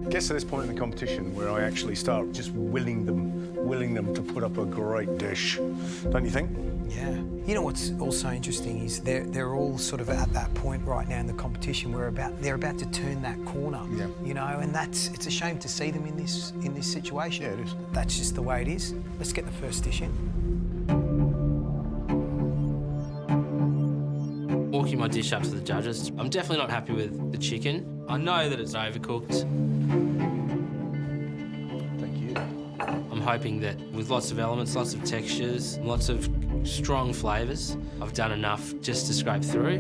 Gets to this point in the competition where I actually start just willing them to put up a great dish. Don't you think? Yeah. You know what's also interesting is they're all sort of at that point right now in the competition where they're about to turn that corner. Yeah. You know, and it's a shame to see them in this situation. Yeah, it is. That's just the way it is. Let's get the first dish in. Walking my dish up to the judges, I'm definitely not happy with the chicken. I know that it's overcooked. Thank you. I'm hoping that with lots of elements, lots of textures, lots of strong flavours, I've done enough just to scrape through.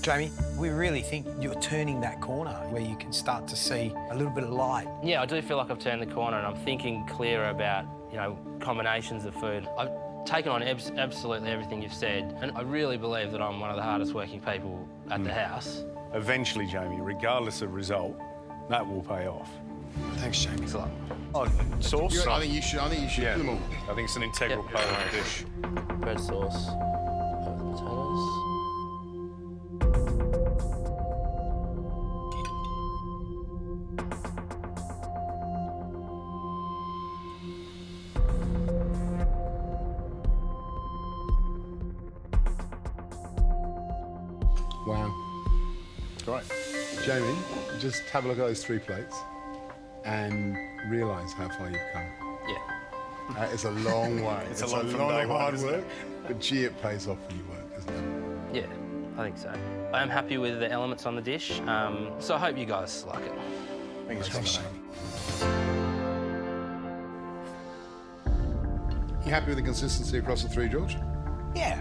Jamie, we really think you're turning that corner where you can start to see a little bit of light. Yeah, I do feel like I've turned the corner and I'm thinking clearer about, you know, combinations of food. I've taken on absolutely everything you've said, and I really believe that I'm one of the hardest working people at the house. Eventually, Jamie, regardless of result, that will pay off. Thanks, Jamie. Thanks a lot. Oh, sauce? I think you should Yeah. put them all. I think it's an integral part of the dish. Bread sauce over the potatoes. Wow. Great. Jamie, just have a look at those 3 plates and realise how far you've come. Yeah. It's a long way. It's a lot from day of one, hard isn't it? work, but gee, it pays off when you work, doesn't it? Yeah, I think so. I am happy with the elements on the dish, so I hope you guys like it. Thanks, Jamie. You happy with the consistency across the 3, George? Yeah.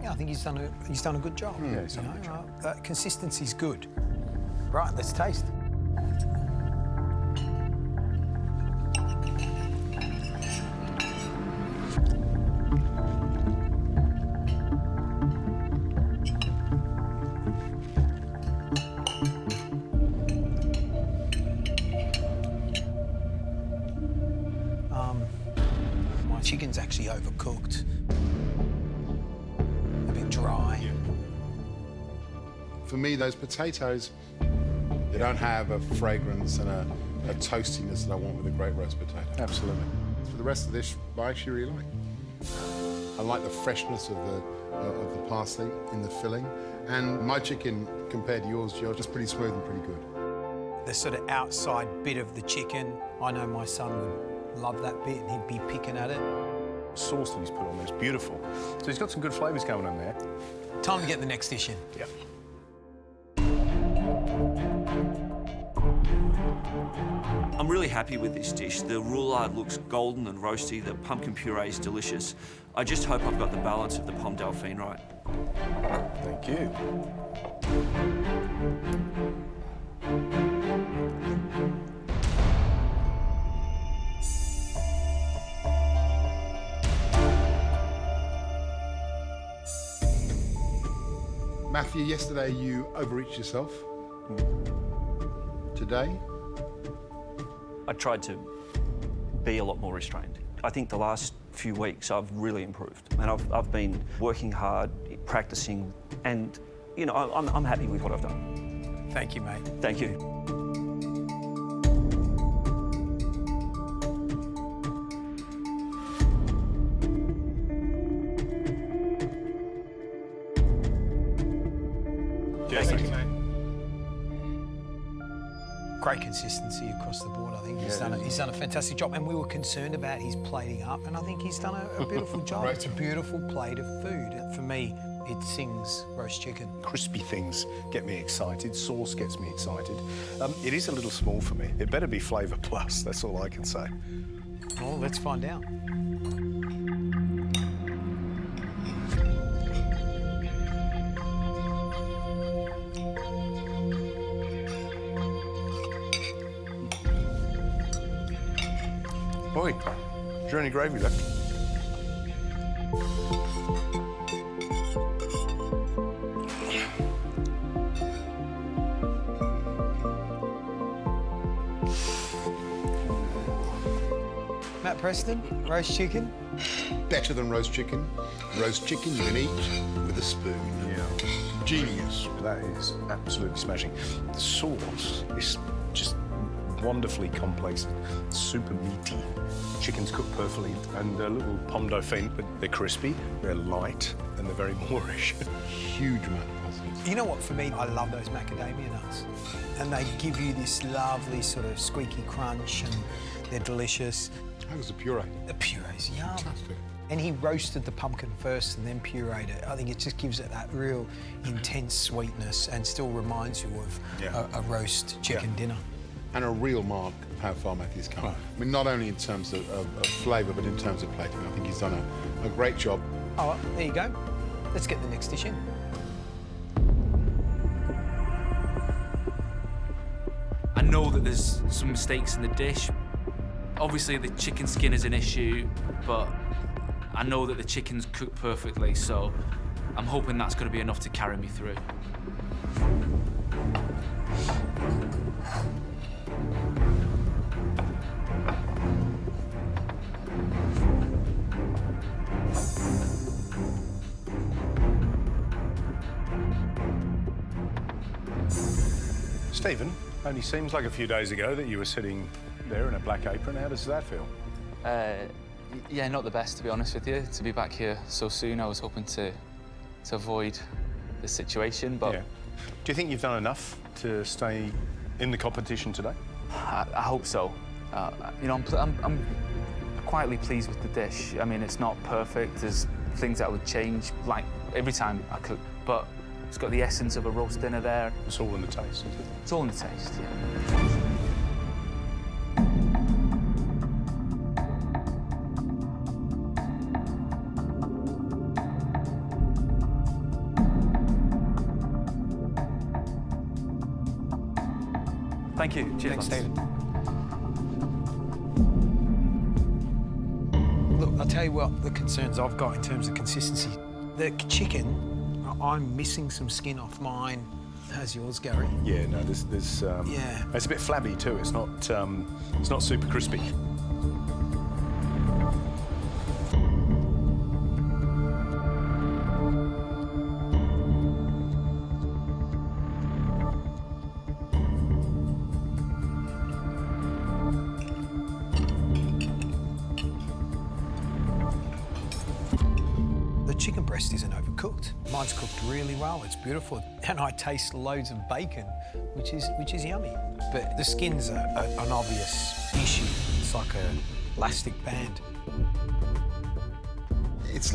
Yeah, I think he's done a good job. Yeah, he's done a good job. Consistency's good. Right, let's taste. My chicken's actually overcooked. A bit dry. Yeah. For me, those potatoes, they don't have a fragrance and a toastiness that I want with a great roast potato. Absolutely. For the rest of the dish, I actually really like. I like the freshness of the parsley in the filling, and my chicken compared to yours, George, is pretty smooth and pretty good. The sort of outside bit of the chicken, I know my son would love that bit and he'd be picking at it. The sauce that he's put on there is beautiful. So he's got some good flavours going on there. Time to get the next dish in. Yeah. I'm really happy with this dish. The roulade looks golden and roasty, the pumpkin puree is delicious. I just hope I've got the balance of the pomme dauphine right. Thank you. Matthew, yesterday you overreached yourself. Today? I tried to be a lot more restrained. I think the last few weeks I've really improved, and I've been working hard, practicing, and you know I'm happy with what I've done. Thank you, mate. Thank you. Yes, thank you. Great consistency across the board, I think. He's done a fantastic job, and we were concerned about his plating up, and I think he's done a beautiful job. It's a beautiful plate of food. For me, it sings roast chicken. Crispy things get me excited. Sauce gets me excited. It is a little small for me. It better be flavour plus, that's all I can say. Well, let's find out. Boy, is there any gravy left? Matt Preston, roast chicken. Better than roast chicken. Roast chicken you can eat with a spoon. Yeah. Genius. That is absolutely smashing. The sauce is just wonderfully complex, super meaty. Chicken's cooked perfectly, and they're a little pomme dauphine, but they're crispy, they're light, and they're very Moorish. Huge amount of positives. You know what, for me, I love those macadamia nuts. And they give you this lovely sort of squeaky crunch, and they're delicious. How was the puree? The puree's yum. Fantastic. And he roasted the pumpkin first and then pureed it. I think it just gives it that real intense sweetness and still reminds you of a roast chicken dinner. And a real mark of how far Matthew's come. I mean, not only in terms of flavour, but in terms of plating. I think he's done a great job. Oh, well, there you go. Let's get the next dish in. I know that there's some mistakes in the dish. Obviously, the chicken skin is an issue, but I know that the chicken's cooked perfectly, so I'm hoping that's going to be enough to carry me through. Stephen, only seems like a few days ago that you were sitting there in a black apron. How does that feel? Yeah, not the best, to be honest with you. To be back here so soon, I was hoping to avoid the situation, but... Yeah. Do you think you've done enough to stay in the competition today? I hope so. You know, I'm quietly pleased with the dish. I mean, it's not perfect. There's things that I would change, like every time I cook, but it's got the essence of a roast dinner there. It's all in the taste, isn't it? It's all in the taste, yeah. Thank you. Cheers, Thanks, lads. David. Look, I'll tell you what the concerns I've got in terms of consistency. The chicken, I'm missing some skin off mine. How's yours, Gary? Yeah, no, there's Yeah. It's a bit flabby too. It's not super crispy. The chicken breast isn't overcooked. Mine's cooked really well. It's beautiful, and I taste loads of bacon, which is yummy. But the skin's an obvious issue. It's like a elastic band. It's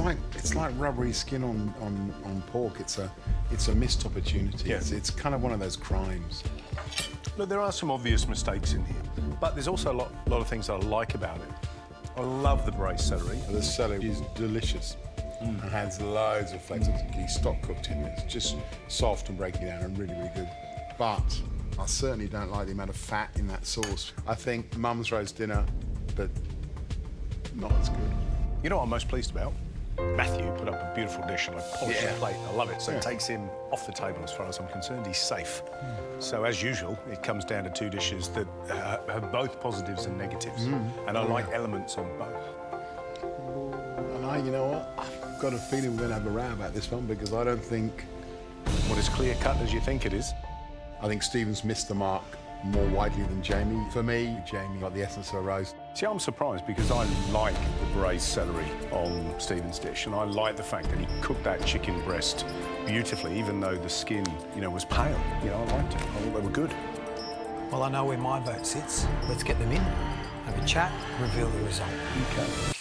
like rubbery skin on pork. It's a missed opportunity. Yeah. It's kind of one of those crimes. Look, there are some obvious mistakes in here, but there's also a lot of things that I like about it. I love the braised celery. The celery is delicious and has loads of flavours. He's stock cooked in. It's just soft and breaking down and really, really good. But I certainly don't like the amount of fat in that sauce. I think Mum's roast dinner, but not as good. You know what I'm most pleased about? Matthew put up a beautiful dish and I polished the plate. I love it. So it takes him off the table as far as I'm concerned. He's safe. So as usual, it comes down to two dishes that have both positives and negatives. And I like elements on both. And you know what? I've got a feeling we're going to have a row about this one because I don't think... What as clear cut as you think it is. I think Stephen's missed the mark more widely than Jamie. For me, Jamie got the essence of a roast. See, I'm surprised because I like the braised celery on Stephen's dish, and I like the fact that he cooked that chicken breast beautifully, even though the skin, was pale. I liked it. I thought they were good. Well, I know where my vote sits. Let's get them in, have a chat, reveal the result. Okay.